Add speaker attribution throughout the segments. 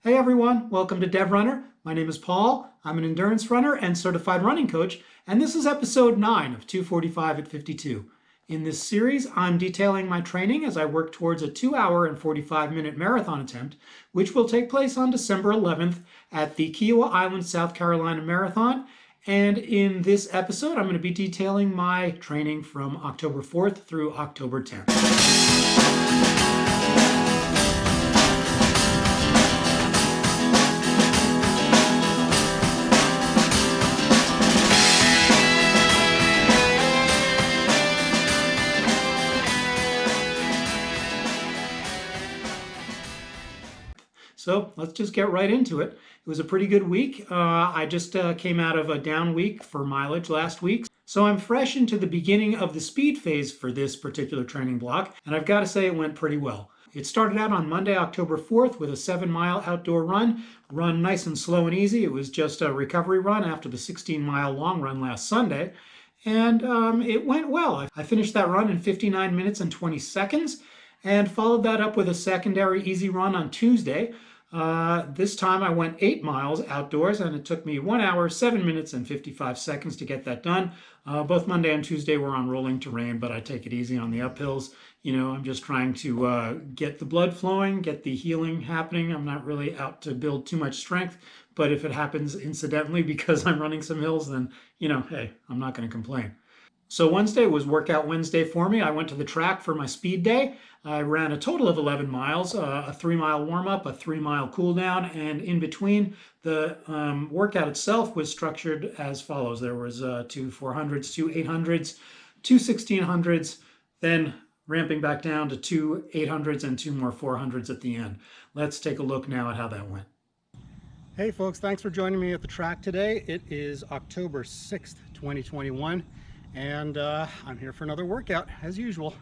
Speaker 1: Hey everyone, welcome to DevRunner. My name is Paul. I'm an endurance runner and certified running coach, and this is episode 9 of 245 at 52. In this series, I'm detailing my training as I work towards a 2-hour and 45-minute marathon attempt, which will take place on December 11th at the Kiawah Island, South Carolina Marathon. And in this episode, I'm going to be detailing my training from October 4th through October 10th. So let's just get right into it. It was a pretty good week. I just came out of a down week for mileage last week. So I'm fresh into the beginning of the speed phase for this particular training block, and I've got to say it went pretty well. It started out on Monday, October 4th with a 7-mile outdoor run nice and slow and easy. It was just a recovery run after the 16-mile long run last Sunday, and it went well. I finished that run in 59 minutes and 20 seconds and followed that up with a secondary easy run on Tuesday. This time I went 8 miles outdoors and it took me 1 hour, 7 minutes and 55 seconds to get that done. Both Monday and Tuesday were on rolling terrain, but I take it easy on the uphills. You know, I'm just trying to get the blood flowing, get the healing happening. I'm not really out to build too much strength, but if it happens incidentally because I'm running some hills, then, you know, hey, I'm not going to complain. So Wednesday was Workout Wednesday for me. I went to the track for my speed day. I ran a total of 11 miles, a 3-mile warm-up, a 3-mile cool down, and in between, the workout itself was structured as follows. There was 2 400s, 2 800s, 2 1600s, then ramping back down to 2 800s and 2 more 400s at the end. Let's take a look now at how that went. Hey folks, thanks for joining me at the track today. It is October 6th, 2021. And I'm here for another workout as usual.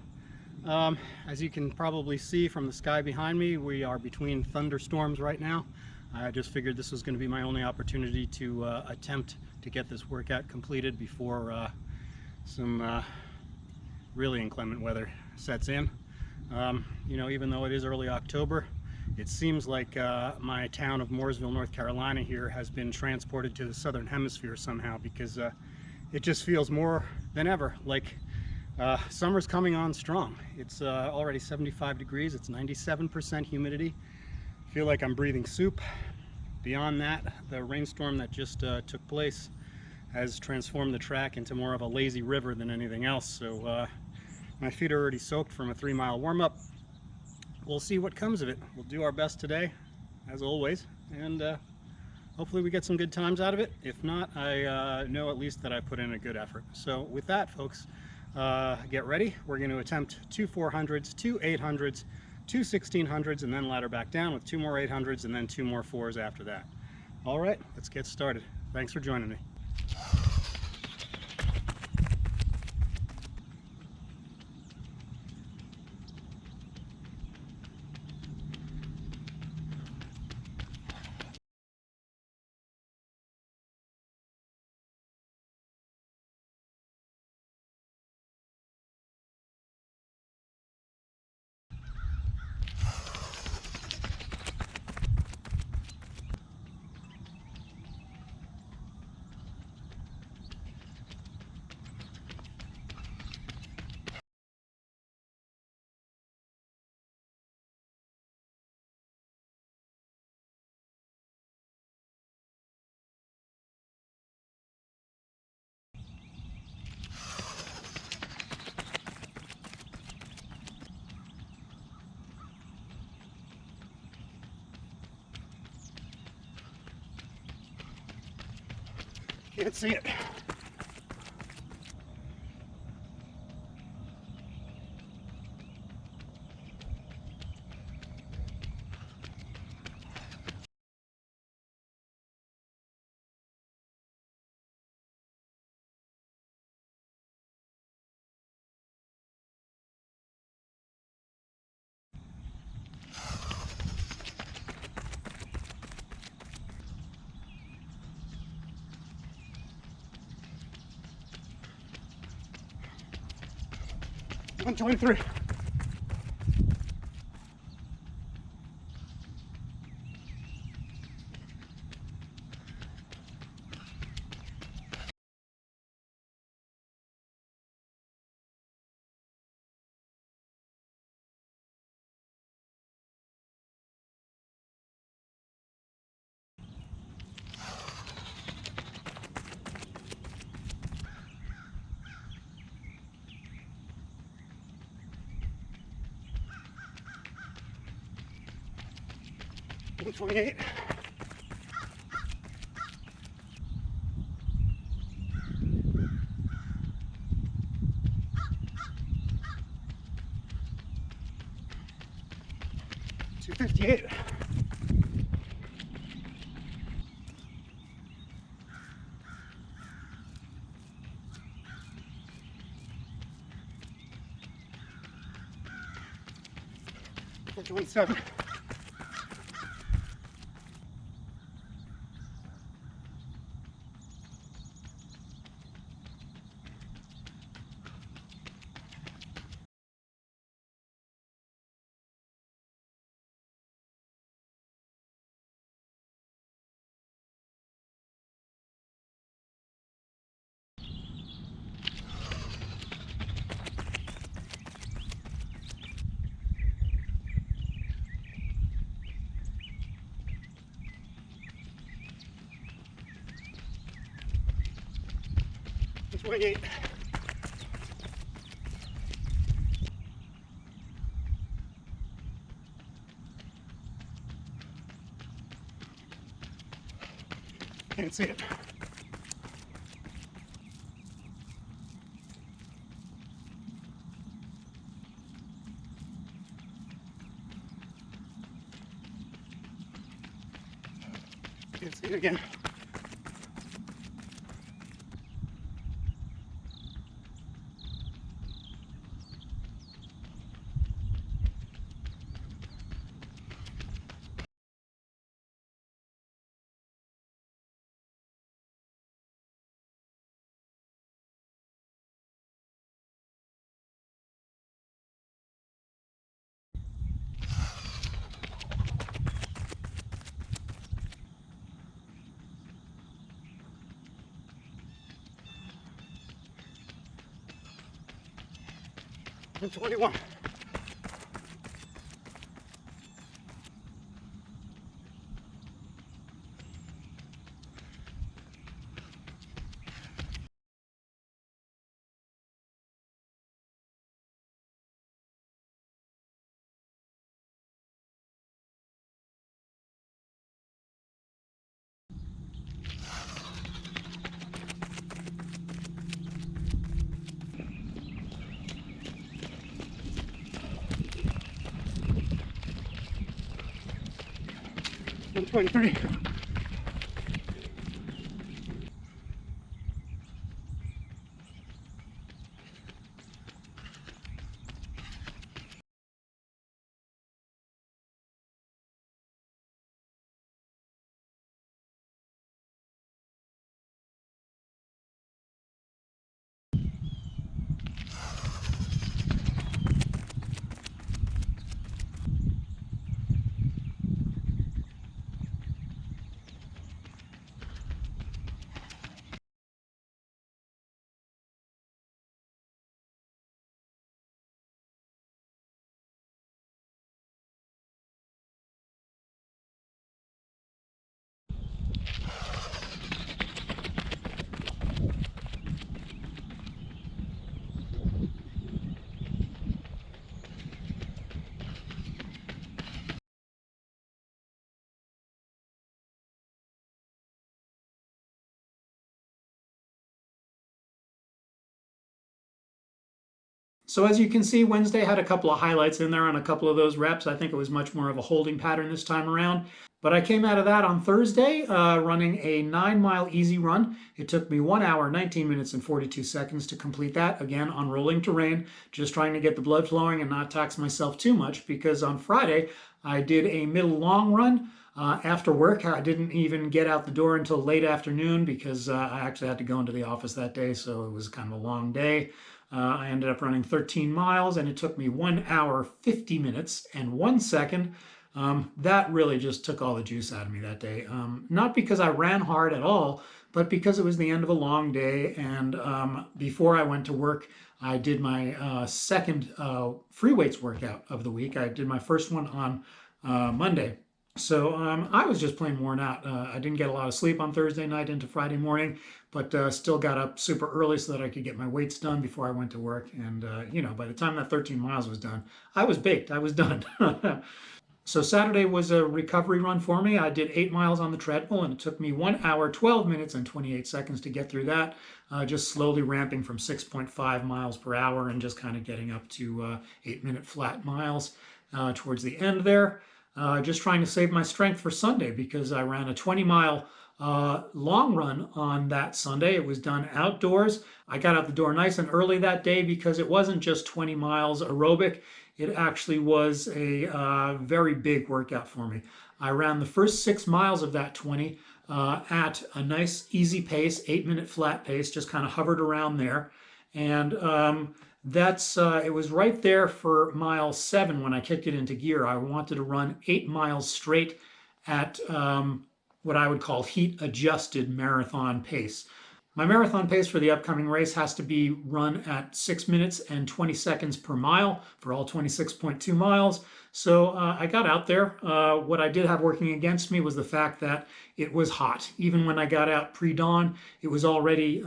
Speaker 1: As you can probably see from the sky behind me, we are between thunderstorms right now. I just figured this was going to be my only opportunity to attempt to get this workout completed before some really inclement weather sets in. You know, even though it is early October, it seems like my town of Mooresville, North Carolina here has been transported to the southern hemisphere somehow, because it just feels more than ever like summer's coming on strong. It's already 75 degrees, it's 97% humidity. I feel like I'm breathing soup. Beyond that, the rainstorm that just took place has transformed the track into more of a lazy river than anything else. So my feet are already soaked from a 3-mile warm-up. We'll see what comes of it. We'll do our best today, as always, and hopefully we get some good times out of it. If not, I know at least that I put in a good effort. So with that, folks, get ready. We're going to attempt 2 400s, 2 800s, 2 1600s, and then ladder back down with 2 more 800s and then 2 more 4s after that. All right, let's get started. Thanks for joining me. Can't see it. I'm 23. 128. 258. 427. 28. Can't see it. Can't see it again. And 21. And 23. So as you can see, Wednesday had a couple of highlights in there on a couple of those reps. I think it was much more of a holding pattern this time around. But I came out of that on Thursday running a 9-mile easy run. It took me 1 hour, 19 minutes, and 42 seconds to complete that, again, on rolling terrain, just trying to get the blood flowing and not tax myself too much, because on Friday I did a middle long run. After work, I didn't even get out the door until late afternoon because I actually had to go into the office that day, so it was kind of a long day. I ended up running 13 miles, and it took me 1 hour, 50 minutes, and 1 second. That really just took all the juice out of me that day. Not because I ran hard at all, but because it was the end of a long day, and before I went to work, I did my second free weights workout of the week. I did my first one on Monday. So I was just plain worn out. I didn't get a lot of sleep on Thursday night into Friday morning, but still got up super early so that I could get my weights done before I went to work. And, by the time that 13 miles was done, I was baked. I was done. So Saturday was a recovery run for me. I did 8 miles on the treadmill, and it took me 1 hour, 12 minutes, and 28 seconds to get through that, just slowly ramping from 6.5 miles per hour and just kind of getting up to 8-minute flat miles towards the end there. Just trying to save my strength for Sunday because I ran a 20-mile long run on that Sunday. It was done outdoors. I got out the door nice and early that day because it wasn't just 20 miles aerobic. It actually was a very big workout for me. I ran the first 6 miles of that 20 at a nice easy pace, 8-minute flat pace, just kind of hovered around there. And it was right there for mile 7 when I kicked it into gear. I wanted to run 8 miles straight at what I would call heat adjusted marathon pace. My marathon pace for the upcoming race has to be run at 6 minutes and 20 seconds per mile for all 26.2 miles. So I got out there. What I did have working against me was the fact that it was hot. Even when I got out pre-dawn, it was already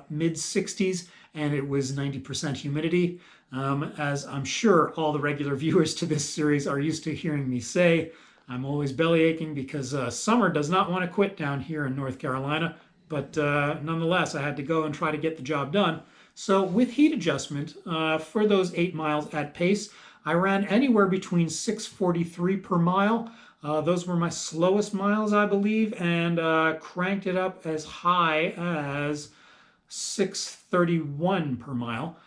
Speaker 1: mid-60s and it was 90% humidity. As I'm sure all the regular viewers to this series are used to hearing me say, I'm always belly aching because summer does not want to quit down here in North Carolina. But nonetheless, I had to go and try to get the job done. So with heat adjustment, for those 8 miles at pace, I ran anywhere between 6:43 per mile. Those were my slowest miles, I believe, and cranked it up as high as 6:31 per mile,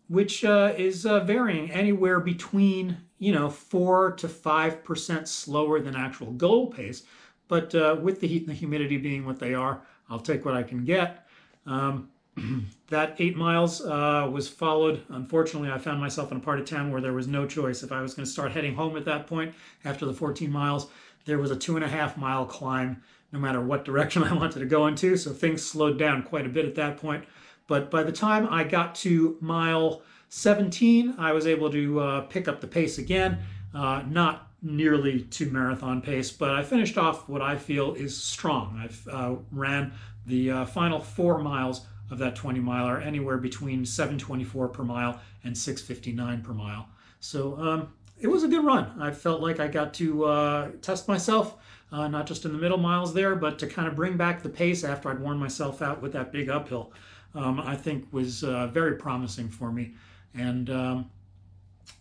Speaker 1: which is varying anywhere between 4 to 5% slower than actual goal pace. But with the heat and the humidity being what they are, I'll take what I can get. That 8 miles was followed. Unfortunately, I found myself in a part of town where there was no choice. If I was going to start heading home at that point, after the 14 miles, there was a 2.5-mile climb, no matter what direction I wanted to go into. So things slowed down quite a bit at that point. But by the time I got to mile 17, I was able to pick up the pace again. Not nearly to marathon pace, but I finished off what I feel is strong. I've ran the final 4 miles of that 20-miler anywhere between 7:24 per mile and 6:59 per mile. So it was a good run. I felt like I got to test myself, not just in the middle miles there, but to kind of bring back the pace after I'd worn myself out with that big uphill. I think was very promising for me. And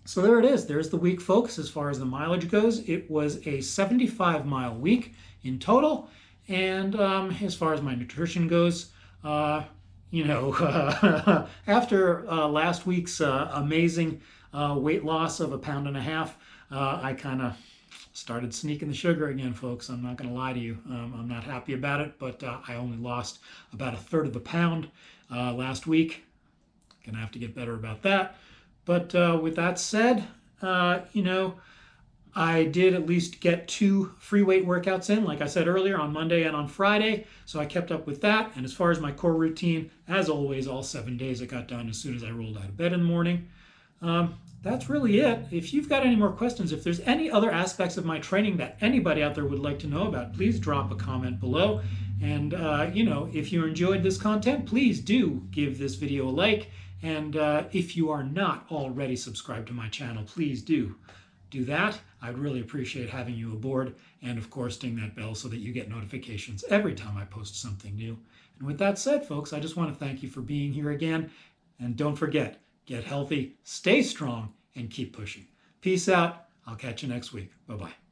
Speaker 1: so there it is. There's the week, folks. As far as the mileage goes, it was a 75-mile week in total. And as far as my nutrition goes, after last week's amazing weight loss of 1.5 pounds, I kind of started sneaking the sugar again, folks. I'm not going to lie to you. I'm not happy about it, but I only lost about 1/3 of a pound last week. Gonna have to get better about that. But with that said, I did at least get 2 free weight workouts in, like I said earlier, on Monday and on Friday. So I kept up with that. And as far as my core routine, as always, all 7 days it got done as soon as I rolled out of bed in the morning. That's really it. If you've got any more questions, if there's any other aspects of my training that anybody out there would like to know about, please drop a comment below. And, if you enjoyed this content, please do give this video a like. And if you are not already subscribed to my channel, please do that. I'd really appreciate having you aboard. And of course, ding that bell so that you get notifications every time I post something new. And with that said, folks, I just want to thank you for being here again. And don't forget, get healthy, stay strong, and keep pushing. Peace out. I'll catch you next week. Bye-bye.